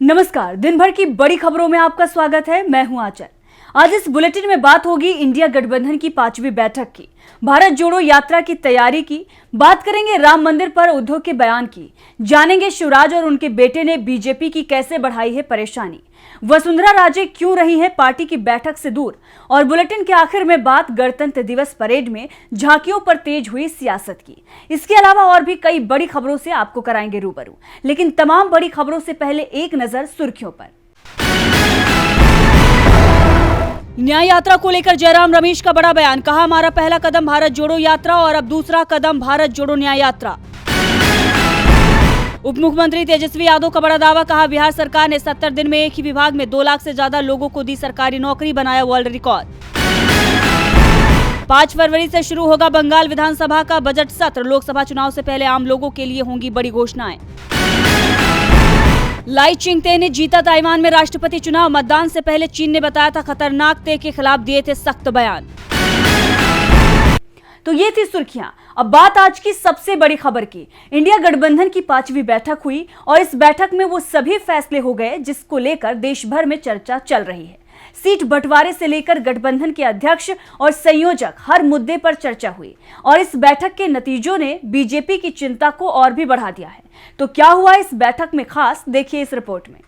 नमस्कार, दिन भर की बड़ी खबरों में आपका स्वागत है। मैं हूं आंचल। आज इस बुलेटिन में बात होगी इंडिया गठबंधन की 5वीं बैठक की, भारत जोड़ो यात्रा की तैयारी की, बात करेंगे राम मंदिर पर उद्धव के बयान की, जानेंगे शिवराज और उनके बेटे ने बीजेपी की कैसे बढ़ाई है परेशानी, वसुंधरा राजे क्यों रही है पार्टी की बैठक से दूर, और बुलेटिन के आखिर में बात गणतंत्र दिवस परेड में झांकियों पर तेज हुई सियासत की। इसके अलावा और भी कई बड़ी खबरों से आपको कराएंगे रूबरू, लेकिन तमाम बड़ी खबरों से पहले एक नजर सुर्खियों पर। न्याय यात्रा को लेकर जयराम रमेश का बड़ा बयान, कहा हमारा पहला कदम भारत जोड़ो यात्रा और अब दूसरा कदम भारत जोड़ो न्याय यात्रा। उप मुख्यमंत्री तेजस्वी यादव का बड़ा दावा, कहा बिहार सरकार ने 70 दिन में एक ही विभाग में 2 लाख से ज्यादा लोगों को दी सरकारी नौकरी, बनाया वर्ल्ड रिकॉर्ड। 5 फरवरी से शुरू होगा बंगाल विधानसभा का बजट सत्र, लोकसभा चुनाव से पहले आम लोगों के लिए होंगी बड़ी घोषणाएं। लाई चिंगते ने जीता ताइवान में राष्ट्रपति चुनाव, मतदान से पहले चीन ने बताया था खतरनाक ते के खिलाफ दिए थे सख्त बयान। तो ये थी सुर्खियां। अब बात आज की सबसे बड़ी खबर की। इंडिया गठबंधन की 5वीं बैठक हुई और इस बैठक में वो सभी फैसले हो गए जिसको लेकर देश भर में चर्चा चल रही है। सीट बंटवारे से लेकर गठबंधन के अध्यक्ष और संयोजक हर मुद्दे पर चर्चा हुई और इस बैठक के नतीजों ने बीजेपी की चिंता को और भी बढ़ा दिया है। तो क्या हुआ इस बैठक में खास, देखिए इस रिपोर्ट में।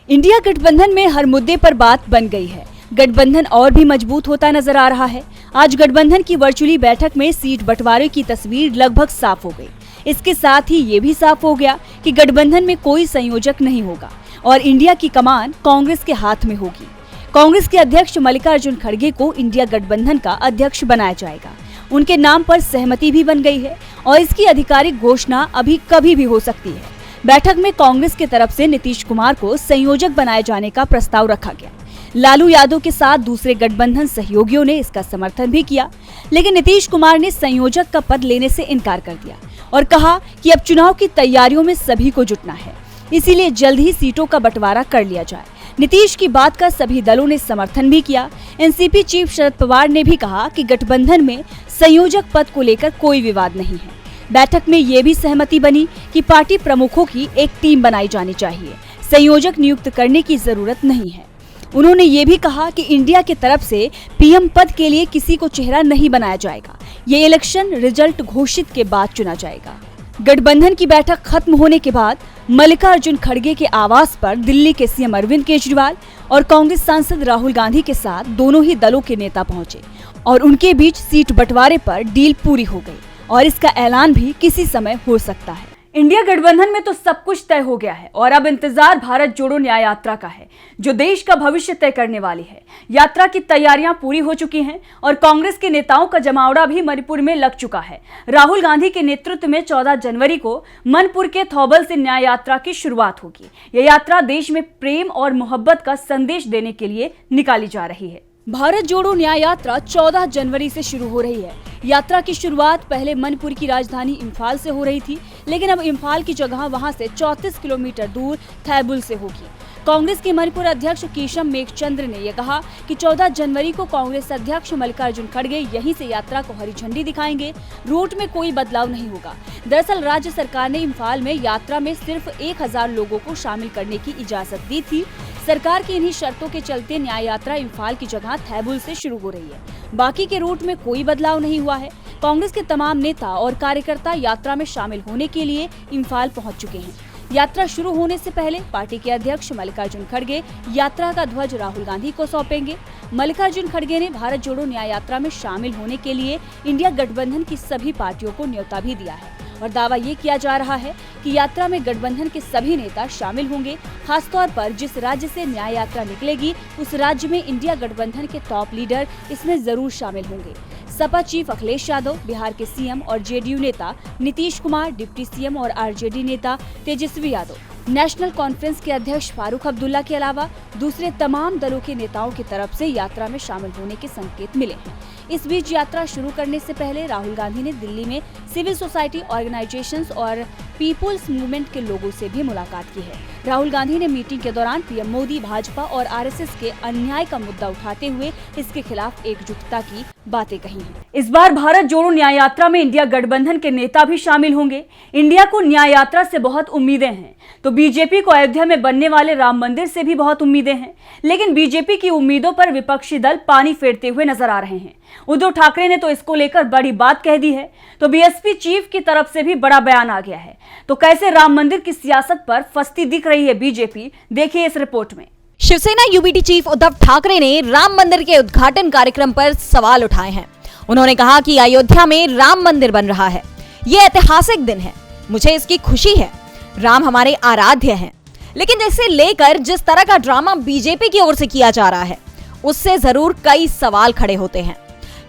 इंडिया गठबंधन में हर मुद्दे पर बात बन गई है। गठबंधन और भी मजबूत होता नजर आ रहा है। आज गठबंधन की वर्चुअली बैठक में सीट बंटवारे की तस्वीर लगभग साफ हो गई। इसके साथ ही ये भी साफ हो गया कि गठबंधन में कोई संयोजक नहीं होगा और इंडिया की कमान कांग्रेस के हाथ में होगी। कांग्रेस के अध्यक्ष मल्लिकार्जुन खड़गे को इंडिया गठबंधन का अध्यक्ष बनाया जाएगा। उनके नाम पर सहमति भी बन गई है और इसकी आधिकारिक घोषणा अभी कभी भी हो सकती है। बैठक में कांग्रेस की तरफ से नीतीश कुमार को संयोजक बनाए जाने का प्रस्ताव रखा गया। लालू यादव के साथ दूसरे गठबंधन सहयोगियों ने इसका समर्थन भी किया, लेकिन नीतीश कुमार ने संयोजक का पद लेने से इनकार कर दिया और कहा कि अब चुनाव की तैयारियों में सभी को जुटना है, इसीलिए जल्द ही सीटों का बंटवारा कर लिया जाए। नीतीश की बात का सभी दलों ने समर्थन भी किया। एनसीपी चीफ शरद पवार ने भी कहा कि गठबंधन में संयोजक पद को लेकर कोई विवाद नहीं है। बैठक में ये भी सहमति बनी कि पार्टी प्रमुखों की एक टीम बनाई जानी चाहिए, संयोजक नियुक्त करने की जरूरत नहीं है। उन्होंने ये भी कहा कि इंडिया की तरफ से पीएम पद के लिए किसी को चेहरा नहीं बनाया जाएगा, ये इलेक्शन रिजल्ट घोषित के बाद चुना जाएगा। गठबंधन की बैठक खत्म होने के बाद मल्लिकार्जुन खड़गे के आवास पर दिल्ली के सीएम अरविंद केजरीवाल और कांग्रेस सांसद राहुल गांधी के साथ दोनों ही दलों के नेता पहुंचे और उनके बीच सीट बंटवारे पर डील पूरी हो गई और इसका ऐलान भी किसी समय हो सकता है। इंडिया गठबंधन में तो सब कुछ तय हो गया है और अब इंतजार भारत जोड़ो न्याय यात्रा का है, जो देश का भविष्य तय करने वाली है। यात्रा की तैयारियां पूरी हो चुकी हैं और कांग्रेस के नेताओं का जमावड़ा भी मणिपुर में लग चुका है। राहुल गांधी के नेतृत्व में 14 जनवरी को मणिपुर के थौबल से न्याय यात्रा की शुरुआत होगी। यह यात्रा देश में प्रेम और मोहब्बत का संदेश देने के लिए निकाली जा रही है। भारत जोड़ो न्याय यात्रा 14 जनवरी से शुरू हो रही है। यात्रा की शुरुआत पहले मणिपुर की राजधानी इम्फाल से हो रही थी, लेकिन अब इम्फाल की जगह वहां से 34 किलोमीटर दूर थैबुल से होगी। कांग्रेस के मणिपुर अध्यक्ष किशम मेघचंद्र ने यह कहा कि 14 जनवरी को कांग्रेस अध्यक्ष मल्लिकार्जुन खड़गे यहीं से यात्रा को हरी झंडी दिखाएंगे। रूट में कोई बदलाव नहीं होगा। दरअसल राज्य सरकार ने इम्फाल में यात्रा में सिर्फ 1000 लोगों को शामिल करने की इजाजत दी थी। सरकार की इन्हीं शर्तों के चलते न्याय यात्रा इम्फाल की जगह थैबुल से शुरू हो रही है। बाकी के रूट में कोई बदलाव नहीं हुआ है। कांग्रेस के तमाम नेता और कार्यकर्ता यात्रा में शामिल होने के लिए इम्फाल पहुंच चुके हैं। यात्रा शुरू होने से पहले पार्टी के अध्यक्ष मल्लिकार्जुन खड़गे यात्रा का ध्वज राहुल गांधी को सौंपेंगे। मल्लिकार्जुन खड़गे ने भारत जोड़ो न्याय यात्रा में शामिल होने के लिए इंडिया गठबंधन की सभी पार्टियों को न्योता भी दिया है और दावा ये किया जा रहा है कि यात्रा में गठबंधन के सभी नेता शामिल होंगे। खासतौर पर जिस राज्य से न्याय यात्रा निकलेगी उस राज्य में इंडिया गठबंधन के टॉप लीडर इसमें जरूर शामिल होंगे। सपा चीफ अखिलेश यादव, बिहार के सीएम और जेडीयू नेता नीतीश कुमार, डिप्टी सीएम और आरजेडी नेता तेजस्वी यादव, नेशनल कॉन्फ्रेंस के अध्यक्ष फारूक अब्दुल्ला के अलावा दूसरे तमाम दलों के नेताओं की तरफ से यात्रा में शामिल होने के संकेत मिले हैं। इस बीच यात्रा शुरू करने से पहले राहुल गांधी ने दिल्ली में सिविल सोसाइटी ऑर्गेनाइजेशंस और पीपुल्स मूवमेंट के लोगों से भी मुलाकात की है। राहुल गांधी ने मीटिंग के दौरान पीएम मोदी, भाजपा और आरएसएस के अन्याय का मुद्दा उठाते हुए इसके खिलाफ एकजुटता की बातें कही हैं। इस बार भारत जोड़ो न्याय यात्रा में इंडिया गठबंधन के नेता भी शामिल होंगे। इंडिया को न्याय यात्रा से बहुत उम्मीदें हैं, तो बीजेपी को अयोध्या में बनने वाले राम मंदिर से भी बहुत उम्मीदें हैं। लेकिन बीजेपी की उम्मीदों पर विपक्षी दल पानी फेरते हुए नजर आ रहे हैं। उद्धव ठाकरे ने तो इसको लेकर बड़ी बात कह दी है, तो बीएसपी चीफ की तरफ से भी बड़ा बयान आ गया है। तो कैसे राम मंदिर की सियासत पर फंसती दिख रही है बीजेपी, देखिए इस रिपोर्ट में। शिवसेना यूबीटी चीफ उद्धव ठाकरे ने राम मंदिर के उद्घाटन कार्यक्रम पर सवाल उठाए हैं। उन्होंने कहा कि अयोध्या में राम मंदिर बन रहा है, ये ऐतिहासिक दिन है, मुझे इसकी खुशी है। राम हमारे आराध्य हैं, लेकिन इसे लेकर जिस तरह का ड्रामा बीजेपी की ओर से किया जा रहा है, उससे जरूर कई सवाल खड़े होते हैं।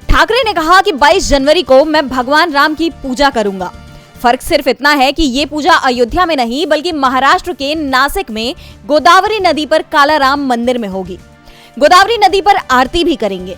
ठाकरे ने कहा कि 22 जनवरी को मैं भगवान राम की पूजा करूंगा। फर्क सिर्फ इतना है कि ये पूजा अयोध्या में नहीं बल्कि महाराष्ट्र के नासिक में गोदावरी नदी पर काला राम मंदिर में होगी। गोदावरी नदी पर आरती भी करेंगे।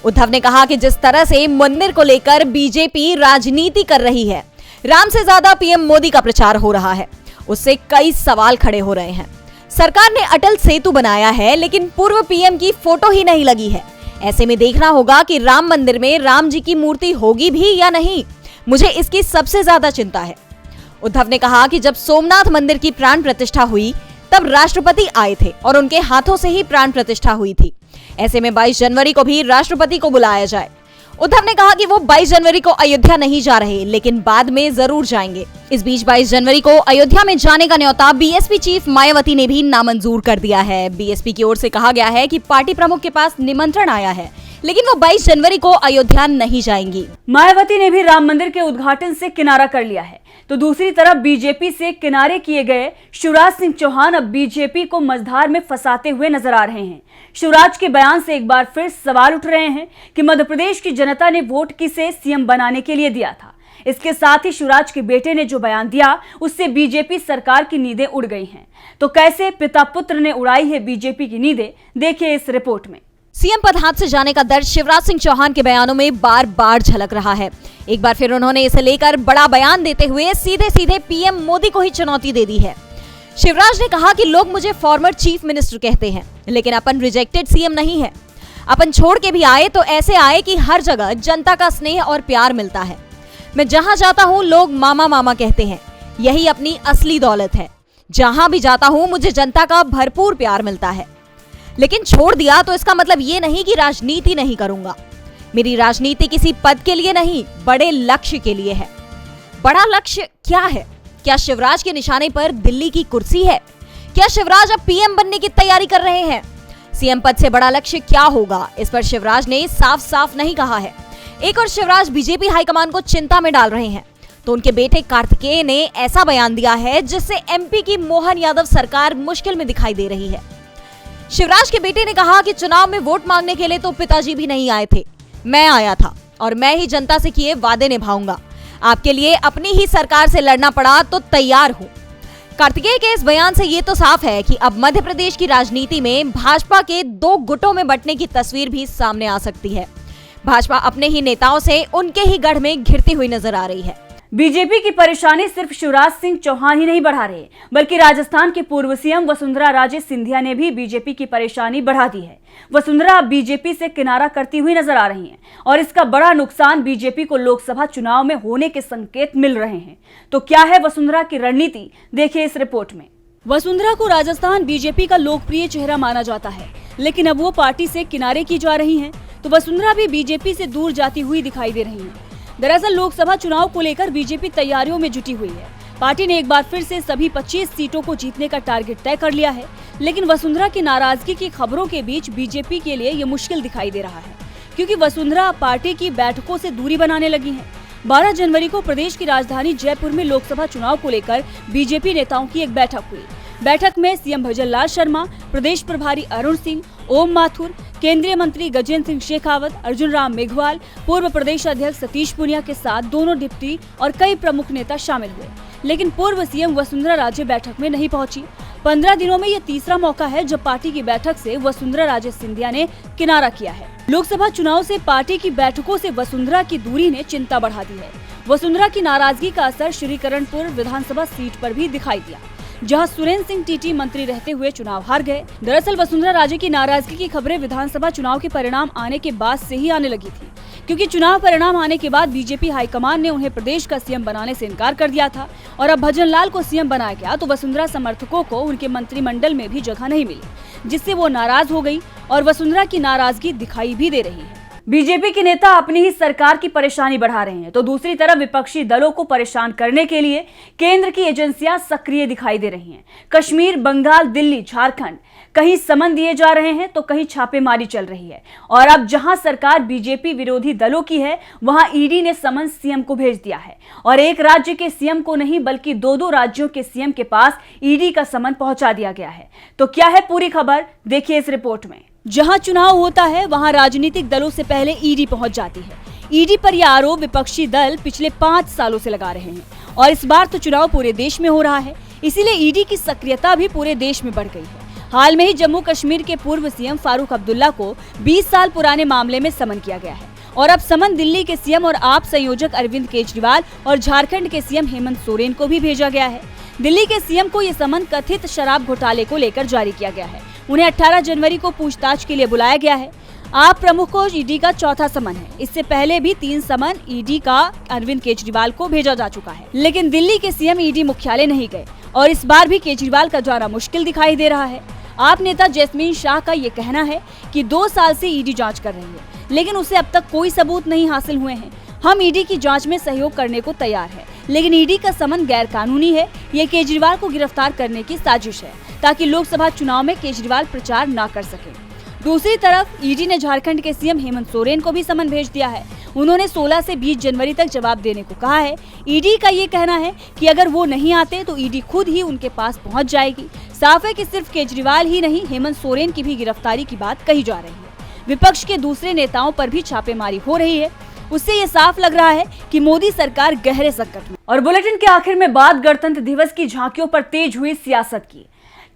उद्धव ने कहा कि जिस तरह से मंदिर को लेकर बीजेपी राजनीति कर रही है, राम से ज्यादा पीएम मोदी का प्रचार हो रहा है, उससे कई सवाल खड़े हो रहे हैं। सरकार ने अटल सेतु बनाया है, लेकिन पूर्व पीएम की फोटो ही नहीं लगी है। ऐसे में देखना होगा कि राम मंदिर में राम जी की मूर्ति होगी भी या नहीं। मुझे इसकी सबसे ज्यादा चिंता है। उद्धव ने कहा कि जब सोमनाथ मंदिर की प्राण प्रतिष्ठा हुई तब राष्ट्रपति आए थे और उनके हाथों से ही प्राण प्रतिष्ठा हुई थी। ऐसे में 22 जनवरी को भी राष्ट्रपति को बुलाया जाए। उद्धव ने कहा कि वो 22 जनवरी को अयोध्या नहीं जा रहे, लेकिन बाद में जरूर जाएंगे। इस बीच 22 जनवरी को अयोध्या में जाने का न्योता बीएसपी चीफ मायावती ने भी नामंजूर कर दिया है। बीएसपी की ओर से कहा गया है कि पार्टी प्रमुख के पास निमंत्रण आया है, लेकिन वो 22 जनवरी को अयोध्या नहीं जाएंगी। मायावती ने भी राम मंदिर के उद्घाटन से किनारा कर लिया है, तो दूसरी तरफ बीजेपी से किनारे किए गए शिवराज सिंह चौहान अब बीजेपी को मझधार में फंसाते हुए नजर आ रहे हैं। शिवराज के बयान से एक बार फिर सवाल उठ रहे हैं कि मध्य प्रदेश की जनता ने वोट किसे सीएम बनाने के लिए दिया था। इसके साथ ही शिवराज के बेटे ने जो बयान दिया, उससे बीजेपी सरकार की नींदें उड़ गई हैं। तो कैसे पिता पुत्र ने उड़ाई है बीजेपी की नींदें, देखिए इस रिपोर्ट में। सीएम पद हाथ से जाने का दर्द शिवराज सिंह चौहान के बयानों में बार बार झलक रहा है। एक बार फिर उन्होंने इसे लेकर बड़ा बयान देते हुए सीधे सीधे पीएम मोदी को ही चुनौती दे दी है। शिवराज ने कहा कि लोग मुझे फॉर्मर चीफ मिनिस्टर कहते हैं, लेकिन अपन रिजेक्टेड सीएम नहीं है। अपन छोड़ के भी आए तो ऐसे आए कि हर जगह जनता का स्नेह और प्यार मिलता है। मैं जहां जाता हूं लोग मामा मामा कहते हैं, यही अपनी असली दौलत है। जहां भी जाता हूं मुझे जनता का भरपूर प्यार मिलता है। लेकिन छोड़ दिया तो इसका मतलब ये नहीं कि राजनीति नहीं करूंगा। मेरी राजनीति किसी पद के लिए नहीं, बड़े लक्ष्य के लिए है। बड़ा लक्ष्य क्या है? क्या शिवराज के निशाने पर दिल्ली की कुर्सी है? क्या शिवराज अब पीएम बनने की तैयारी कर रहे हैं? सीएम पद से बड़ा लक्ष्य क्या होगा, इस पर शिवराज ने साफ साफ नहीं कहा है। एक और शिवराज बीजेपी हाईकमान को चिंता में डाल रहे हैं, तो उनके बेटे कार्तिकेय ने ऐसा बयान दिया है जिससे एमपी की मोहन यादव सरकार मुश्किल में दिखाई दे रही है। शिवराज के बेटे ने कहा कि चुनाव में वोट मांगने के लिए तो पिताजी भी नहीं आए थे, मैं आया था और मैं ही जनता से किए वादे निभाऊंगा। आपके लिए अपनी ही सरकार से लड़ना पड़ा तो तैयार हूं। कार्तिकेय के इस बयान से ये तो साफ है कि अब मध्य प्रदेश की राजनीति में भाजपा के दो गुटों में बंटने की तस्वीर भी सामने आ सकती है। भाजपा अपने ही नेताओं से उनके ही गढ़ में घिरती हुई नजर आ रही है। बीजेपी की परेशानी सिर्फ शिवराज सिंह चौहान ही नहीं बढ़ा रहे, बल्कि राजस्थान के पूर्व सीएम वसुंधरा राजे सिंधिया ने भी बीजेपी की परेशानी बढ़ा दी है। वसुंधरा अब बीजेपी से किनारा करती हुई नजर आ रही हैं और इसका बड़ा नुकसान बीजेपी को लोकसभा चुनाव में होने के संकेत मिल रहे हैं। तो क्या है वसुंधरा की रणनीति, देखिए इस रिपोर्ट में। वसुंधरा को राजस्थान बीजेपी का लोकप्रिय चेहरा माना जाता है, लेकिन अब वो पार्टी से किनारे की जा रही हैं, तो वसुंधरा भी बीजेपी से दूर जाती हुई दिखाई दे रही हैं। दरअसल लोकसभा चुनाव को लेकर बीजेपी तैयारियों में जुटी हुई है। पार्टी ने एक बार फिर से सभी 25 सीटों को जीतने का टारगेट तय कर लिया है, लेकिन वसुंधरा की नाराजगी की खबरों के बीच बीजेपी के लिए ये मुश्किल दिखाई दे रहा है, क्योंकि वसुंधरा पार्टी की बैठकों से दूरी बनाने लगी है। 12 जनवरी को प्रदेश की राजधानी जयपुर में लोकसभा चुनाव को लेकर बीजेपी नेताओं की एक बैठक हुई। बैठक में सीएम भजनलाल शर्मा, प्रदेश प्रभारी अरुण सिंह, ओम माथुर, केंद्रीय मंत्री गजेंद्र सिंह शेखावत, अर्जुन राम मेघवाल, पूर्व प्रदेश अध्यक्ष सतीश पूनिया के साथ दोनों डिप्टी और कई प्रमुख नेता शामिल हुए। लेकिन पूर्व सीएम वसुंधरा राजे बैठक में नहीं पहुंची। 15 दिनों में ये तीसरा मौका है जब पार्टी की बैठक से वसुंधरा राजे सिंधिया ने किनारा किया है। लोकसभा चुनाव से पार्टी की बैठकों से वसुंधरा की दूरी ने चिंता बढ़ा दी है। वसुंधरा की नाराजगी का असर श्रीकरणपुर विधानसभा सीट पर भी दिखाई दिया, जहां सुरेंद्र सिंह टीटी मंत्री रहते हुए चुनाव हार गए। दरअसल वसुंधरा राजे की नाराजगी की खबरें विधानसभा चुनाव के परिणाम आने के बाद से ही आने लगी थी, क्योंकि चुनाव परिणाम आने के बाद बीजेपी हाईकमान ने उन्हें प्रदेश का सीएम बनाने से इनकार कर दिया था और अब भजन लाल को सीएम बनाया गया तो वसुंधरा समर्थकों को उनके मंत्रिमंडल में भी जगह नहीं मिली, जिससे वो नाराज हो गई और वसुंधरा की नाराजगी दिखाई भी दे रही है। बीजेपी के नेता अपनी ही सरकार की परेशानी बढ़ा रहे हैं तो दूसरी तरफ विपक्षी दलों को परेशान करने के लिए केंद्र की एजेंसियां सक्रिय दिखाई दे रही हैं। कश्मीर, बंगाल, दिल्ली, झारखंड, कहीं समन दिए जा रहे हैं तो कहीं छापेमारी चल रही है। और अब जहां सरकार बीजेपी विरोधी दलों की है, वहां ईडी ने समन सीएम को भेज दिया है और एक राज्य के सीएम को नहीं बल्कि दो राज्यों के सीएम के पास ईडी का समन पहुंचा दिया गया है। तो क्या है पूरी खबर, देखिए इस रिपोर्ट में। जहां चुनाव होता है वहां राजनीतिक दलों से पहले ईडी पहुंच जाती है। ईडी पर यह आरोप विपक्षी दल पिछले 5 सालों से लगा रहे हैं और इस बार तो चुनाव पूरे देश में हो रहा है, इसीलिए ईडी की सक्रियता भी पूरे देश में बढ़ गई है। हाल में ही जम्मू कश्मीर के पूर्व सीएम फारूक अब्दुल्ला को 20 साल पुराने मामले में समन किया गया है और अब समन दिल्ली के सीएम और आप संयोजक अरविंद केजरीवाल और झारखंड के सीएम हेमंत सोरेन को भी भेजा गया है। दिल्ली के सीएम को ये समन कथित शराब घोटाले को लेकर जारी किया गया है। उन्हें 18 जनवरी को पूछताछ के लिए बुलाया गया है। आप प्रमुख को ईडी का चौथा समन है। इससे पहले भी 3 समन ईडी का अरविंद केजरीवाल को भेजा जा चुका है, लेकिन दिल्ली के सीएम ईडी मुख्यालय नहीं गए और इस बार भी केजरीवाल का जाना मुश्किल दिखाई दे रहा है। आप नेता जैस्मीन शाह का ये कहना है कि 2 साल से ईडी जांच कर रही है, लेकिन उसे अब तक कोई सबूत नहीं हासिल हुए हैं। हम ईडी की जांच में सहयोग करने को तैयार है, लेकिन ईडी का समन गैर कानूनी है। ये केजरीवाल को गिरफ्तार करने की साजिश है ताकि लोकसभा चुनाव में केजरीवाल प्रचार न कर सके। दूसरी तरफ ईडी ने झारखंड के सीएम हेमंत सोरेन को भी समन भेज दिया है। उन्होंने 16 से 20 जनवरी तक जवाब देने को कहा है। ईडी का ये कहना है कि अगर वो नहीं आते तो ईडी खुद ही उनके पास पहुंच जाएगी। साफ है कि सिर्फ केजरीवाल ही नहीं, हेमंत सोरेन की भी गिरफ्तारी की बात कही जा रही है। विपक्ष के दूसरे नेताओं पर भी छापेमारी हो रही है। उससे ये साफ लग रहा है कि मोदी सरकार गहरे संकट में। और बुलेटिन के आखिर में बात गणतंत्र दिवस की झांकियों पर तेज हुई सियासत की।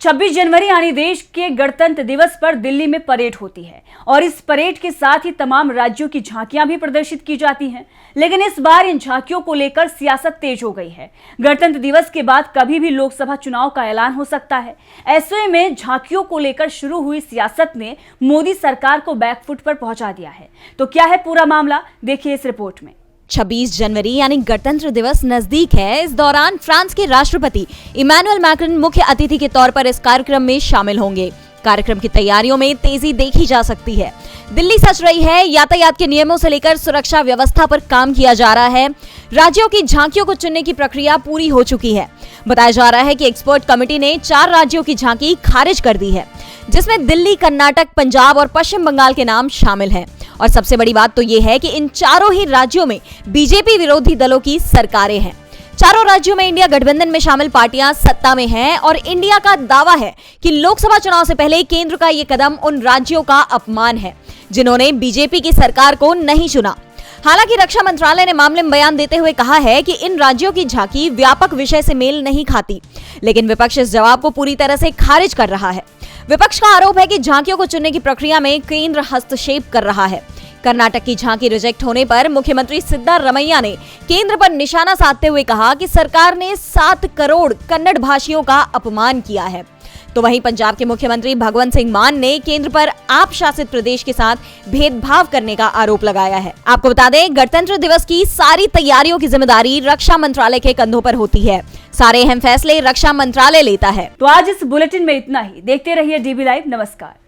26 जनवरी यानी देश के गणतंत्र दिवस पर दिल्ली में परेड होती है और इस परेड के साथ ही तमाम राज्यों की झांकियां भी प्रदर्शित की जाती हैं। लेकिन इस बार इन झांकियों को लेकर सियासत तेज हो गई है। गणतंत्र दिवस के बाद कभी भी लोकसभा चुनाव का ऐलान हो सकता है। ऐसे में झांकियों को लेकर शुरू हुई सियासत ने मोदी सरकार को बैकफुट पर पहुंचा दिया है। तो क्या है पूरा मामला, देखिए इस रिपोर्ट में। 26 जनवरी यानी गणतंत्र दिवस नजदीक है। इस दौरान फ्रांस के राष्ट्रपति इमैनुअल मैक्रोन मुख्य अतिथि के तौर पर इस कार्यक्रम में शामिल होंगे। कार्यक्रम की तैयारियों में तेजी देखी जा सकती है। दिल्ली सज रही है। यातायात के नियमों से लेकर सुरक्षा व्यवस्था पर काम किया जा रहा है। राज्यों की झांकियों को चुनने की प्रक्रिया पूरी हो चुकी है। बताया जा रहा है कि एक्सपर्ट कमेटी ने 4 राज्यों की झांकी खारिज कर दी है, जिसमें दिल्ली, कर्नाटक, पंजाब और पश्चिम बंगाल के नाम शामिल हैं। और सबसे बड़ी बात तो ये है कि इन चारों ही राज्यों में बीजेपी विरोधी दलों की सरकारें हैं। चारों राज्यों में इंडिया गठबंधन में शामिल पार्टियां सत्ता में हैं और इंडिया का दावा है कि लोकसभा चुनाव से पहले केंद्र का ये कदम उन राज्यों का अपमान है जिन्होंने बीजेपी की सरकार को नहीं चुना। हालांकि रक्षा मंत्रालय ने मामले में बयान देते हुए कहा है कि इन राज्यों की झांकी व्यापक विषय से मेल नहीं खाती, लेकिन विपक्ष इस जवाब को पूरी तरह से खारिज कर रहा है। विपक्ष का आरोप है कि झांकियों को चुनने की प्रक्रिया में केंद्र हस्तक्षेप कर रहा है। कर्नाटक की झांकी रिजेक्ट होने पर मुख्यमंत्री सिद्धारमैया ने केंद्र पर निशाना साधते हुए कहा कि सरकार ने 7 करोड़ कन्नड़ भाषियों का अपमान किया है। तो वहीं पंजाब के मुख्यमंत्री भगवंत सिंह मान ने केंद्र पर आप शासित प्रदेश के साथ भेदभाव करने का आरोप लगाया है। आपको बता दें, गणतंत्र दिवस की सारी तैयारियों की जिम्मेदारी रक्षा मंत्रालय के कंधों पर होती है। सारे अहम फैसले रक्षा मंत्रालय लेता है। तो आज इस बुलेटिन में इतना ही। देखते रहिए डीबी लाइव। नमस्कार।